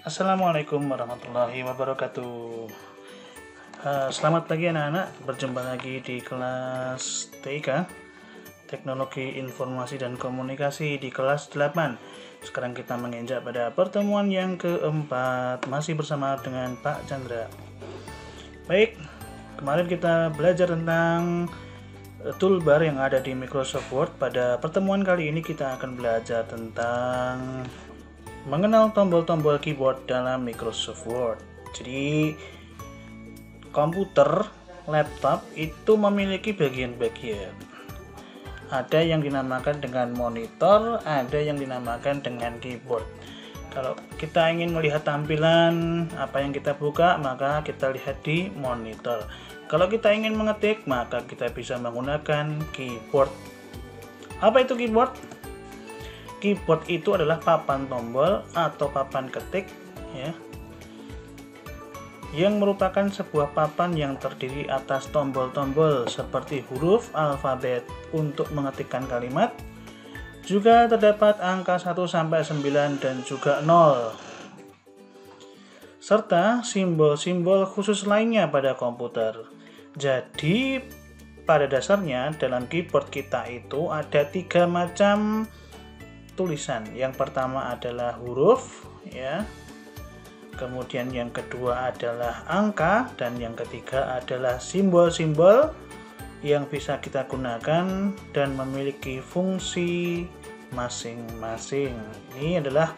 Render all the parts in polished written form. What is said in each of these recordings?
Assalamualaikum warahmatullahi wabarakatuh. Selamat pagi anak-anak, berjumpa lagi di kelas TIK, Teknologi Informasi dan Komunikasi di kelas 8. Sekarang kita menginjak pada pertemuan yang keempat, masih bersama dengan Pak Chandra. Baik, kemarin kita belajar tentang toolbar yang ada di Microsoft Word. Pada pertemuan kali ini kita akan belajar tentang mengenal tombol-tombol keyboard dalam Microsoft Word. Jadi komputer, laptop itu memiliki bagian-bagian. Ada yang dinamakan dengan monitor, ada yang dinamakan dengan keyboard. Kalau kita ingin melihat tampilan apa yang kita buka, maka kita lihat di monitor. Kalau kita ingin mengetik, maka kita bisa menggunakan keyboard. Apa itu keyboard? Keyboard itu adalah papan tombol atau papan ketik ya, yang merupakan sebuah papan yang terdiri atas tombol-tombol seperti huruf alfabet untuk mengetikkan kalimat. Juga terdapat angka 1 sampai 9 dan juga 0. Serta simbol-simbol khusus lainnya pada komputer. Jadi pada dasarnya dalam keyboard kita itu ada 3 macam tulisan. Yang pertama adalah huruf ya. Kemudian yang kedua adalah angka dan yang ketiga adalah simbol-simbol yang bisa kita gunakan dan memiliki fungsi masing-masing. Ini adalah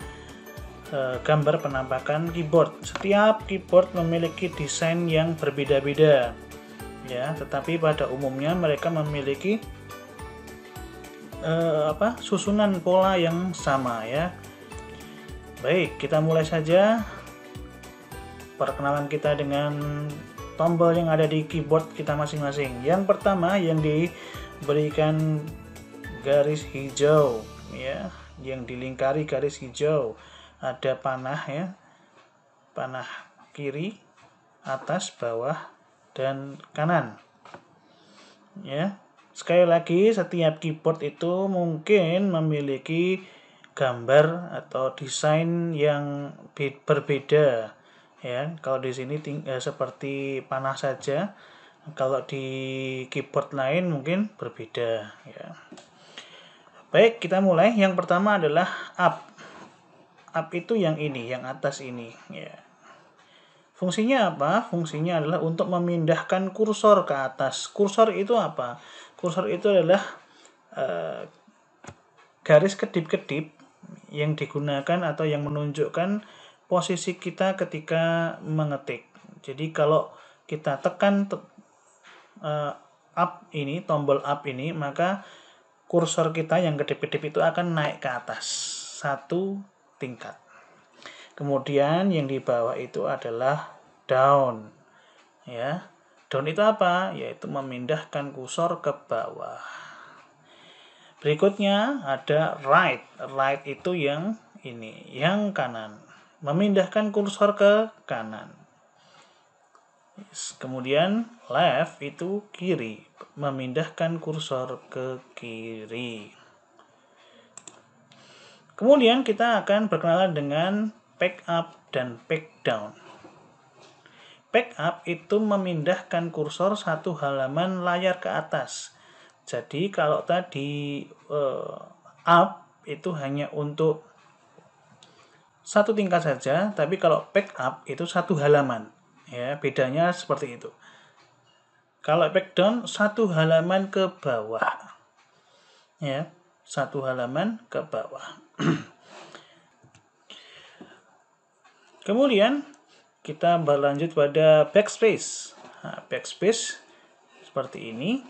gambar penampakan keyboard. Setiap keyboard memiliki desain yang berbeda-beda ya, tetapi pada umumnya mereka memiliki susunan pola yang sama ya. Baik, kita mulai saja perkenalan kita dengan tombol yang ada di keyboard kita masing-masing. Yang pertama yang diberikan garis hijau ya, yang dilingkari garis hijau, ada panah ya, panah kiri, atas, bawah, dan kanan ya. Sekali lagi, setiap keyboard itu mungkin memiliki gambar atau desain yang berbeda ya. Kalau di sini seperti panah saja, kalau di keyboard lain mungkin berbeda ya. Baik, kita mulai. Yang pertama adalah up. Up itu yang ini, yang atas ini ya. Fungsinya apa? Fungsinya adalah untuk memindahkan kursor ke atas. Kursor itu apa? Kursor itu adalah garis kedip-kedip yang digunakan atau yang menunjukkan posisi kita ketika mengetik. Jadi kalau kita tekan up ini, tombol up ini, maka kursor kita yang kedip-kedip itu akan naik ke atas satu tingkat. Kemudian yang di bawah itu adalah down ya. Down itu apa? Yaitu memindahkan kursor ke bawah. Berikutnya ada right. Right itu yang ini, yang kanan. Memindahkan kursor ke kanan. Kemudian left itu kiri. Memindahkan kursor ke kiri. Kemudian kita akan berkenalan dengan back up dan back down. Back up itu memindahkan kursor satu halaman layar ke atas. Jadi kalau tadi up itu hanya untuk satu tingkat saja, tapi kalau back up itu satu halaman. Ya, bedanya seperti itu. Kalau back down satu halaman ke bawah. Ya, satu halaman ke bawah. Kemudian kita berlanjut pada backspace. Nah, backspace seperti ini.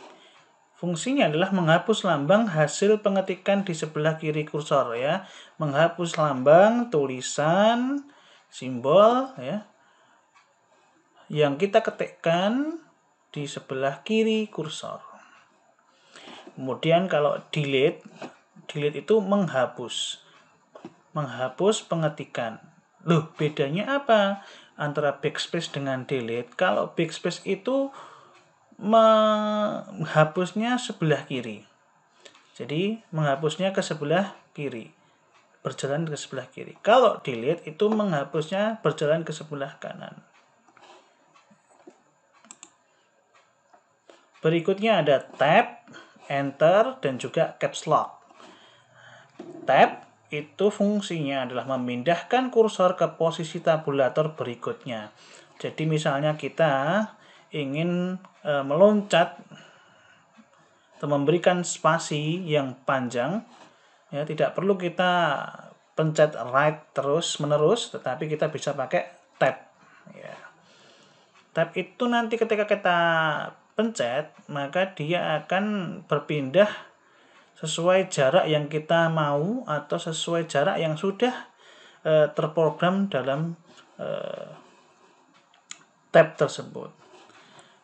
Fungsinya adalah menghapus lambang hasil pengetikan di sebelah kiri kursor ya. Menghapus lambang, tulisan, simbol ya, yang kita ketikkan di sebelah kiri kursor. Kemudian kalau delete itu menghapus pengetikan. Loh, bedanya apa antara backspace dengan delete? Kalau backspace itu menghapusnya sebelah kiri. Jadi menghapusnya ke sebelah kiri. berjalan ke sebelah kiri. Kalau delete itu menghapusnya berjalan ke sebelah kanan. Berikutnya ada tab, enter, dan juga caps lock. Tab itu fungsinya adalah memindahkan kursor ke posisi tabulator berikutnya. Jadi misalnya kita ingin meloncat atau memberikan spasi yang panjang, ya tidak perlu kita pencet right terus menerus, tetapi kita bisa pakai tab. Ya. Tab itu nanti ketika kita pencet, maka dia akan berpindah sesuai jarak yang kita mau atau sesuai jarak yang sudah terprogram dalam tab tersebut.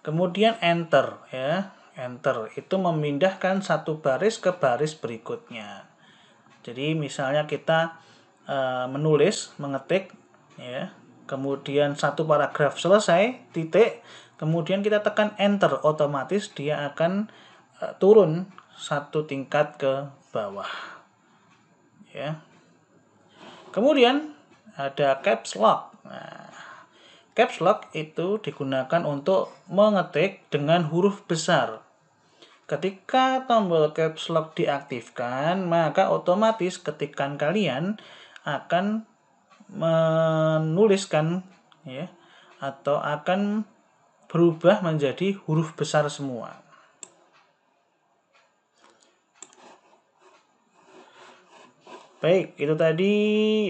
Kemudian enter, ya. Enter itu memindahkan satu baris ke baris berikutnya. Jadi misalnya kita menulis, mengetik, ya. Kemudian satu paragraf selesai, titik, kemudian kita tekan enter, otomatis dia akan turun satu tingkat ke bawah, ya. Kemudian ada caps lock. Nah, caps lock itu digunakan untuk mengetik dengan huruf besar. Ketika tombol caps lock diaktifkan, maka otomatis ketikan kalian akan menuliskan, ya, atau akan berubah menjadi huruf besar semua. Baik, itu tadi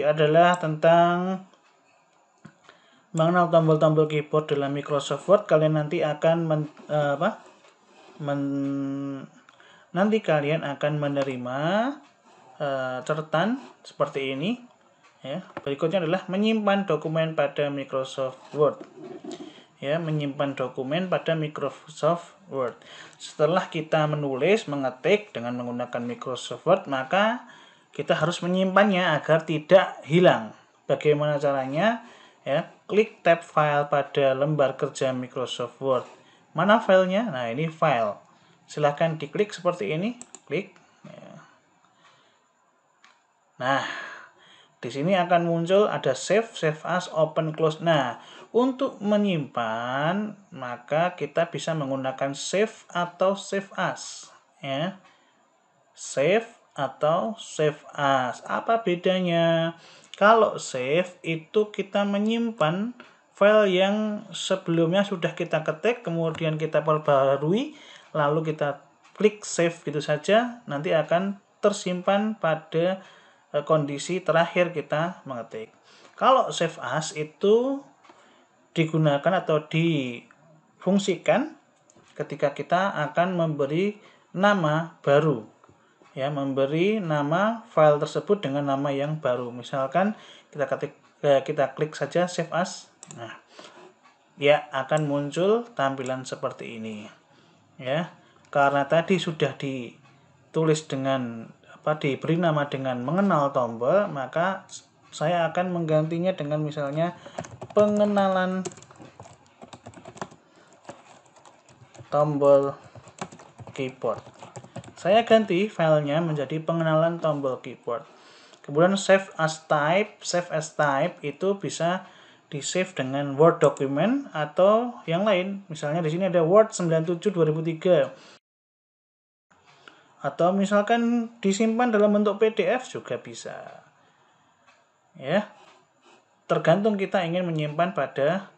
adalah tentang mengenal tombol-tombol keyboard dalam Microsoft Word. Kalian nanti akan nanti kalian akan menerima catatan seperti ini. Ya, berikutnya adalah menyimpan dokumen pada Microsoft Word. Ya, menyimpan dokumen pada Microsoft Word. Setelah kita menulis, mengetik dengan menggunakan Microsoft Word, maka kita harus menyimpannya agar tidak hilang. Bagaimana caranya? Ya, klik tab file pada lembar kerja Microsoft Word. Mana filenya? Nah, ini file. Silahkan diklik seperti ini, klik. Ya. Nah, di sini akan muncul ada save, save as, open, close. Nah, untuk menyimpan, maka kita bisa menggunakan save atau save as. Ya. Save atau save as. Apa bedanya? Kalau save itu kita menyimpan file yang sebelumnya sudah kita ketik, kemudian kita perbarui, lalu kita klik save gitu saja, nanti akan tersimpan pada kondisi terakhir kita mengetik. Kalau save as itu digunakan atau difungsikan ketika kita akan memberi nama baru. Ya, memberi nama file tersebut dengan nama yang baru. Misalkan kita klik saja save as. Nah, ya akan muncul tampilan seperti ini. Ya, karena tadi sudah ditulis dengan diberi nama dengan mengenal tombol, maka saya akan menggantinya dengan misalnya pengenalan tombol keyboard. Saya ganti filenya menjadi pengenalan tombol keyboard. Kemudian save as type. Save as type itu bisa di-save dengan Word document atau yang lain. Misalnya di sini ada Word 97/2003. Atau misalkan disimpan dalam bentuk PDF juga bisa. Ya. Tergantung kita ingin menyimpan pada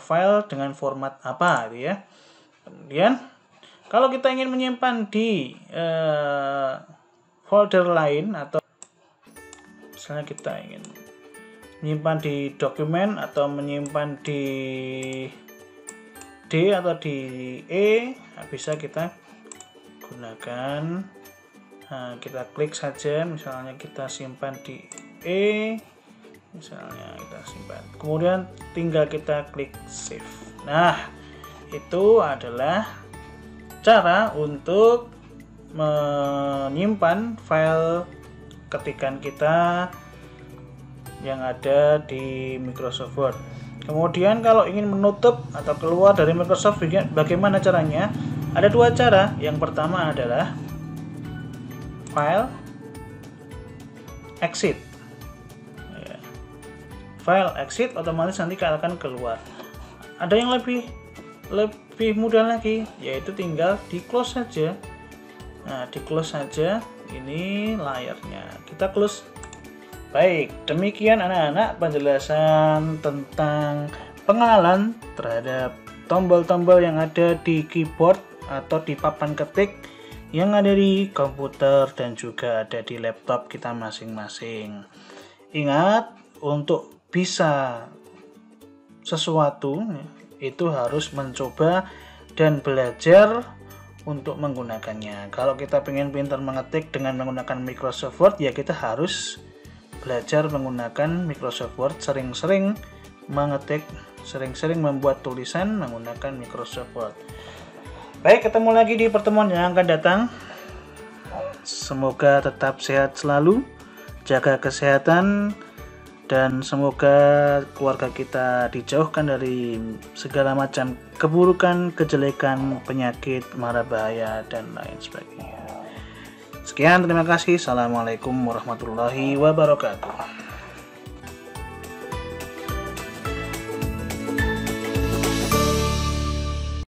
file dengan format apa, gitu ya. Kemudian kalau kita ingin menyimpan di folder lain, atau misalnya kita ingin menyimpan di dokumen atau menyimpan di D atau di E, bisa kita gunakan. Nah, kita klik saja, misalnya kita simpan di E, misalnya kita simpan. Kemudian tinggal kita klik save. Nah, itu adalah cara untuk menyimpan file ketikan kita yang ada di Microsoft Word. Kemudian kalau ingin menutup atau keluar dari Microsoft Word, bagaimana caranya? Ada dua cara. Yang pertama adalah file, exit. Ya. File exit otomatis nanti akan keluar. Ada yang lebih mudah lagi, yaitu tinggal di close saja. Nah, di close saja, ini layarnya. Kita close. Baik, demikian anak-anak penjelasan tentang pengenalan terhadap tombol-tombol yang ada di keyboard atau di papan ketik yang ada di komputer dan juga ada di laptop kita masing-masing. Ingat, untuk bisa sesuatu itu harus mencoba dan belajar untuk menggunakannya. Kalau kita pengen pintar mengetik dengan menggunakan Microsoft Word, ya kita harus belajar menggunakan Microsoft Word, sering-sering mengetik, sering-sering membuat tulisan menggunakan Microsoft Word. Baik, ketemu lagi di pertemuan yang akan datang. Semoga tetap sehat selalu, jaga kesehatan, dan semoga keluarga kita dijauhkan dari segala macam keburukan, kejelekan, penyakit, mara bahaya, dan lain sebagainya. Sekian, terima kasih. Assalamualaikum warahmatullahi wabarakatuh.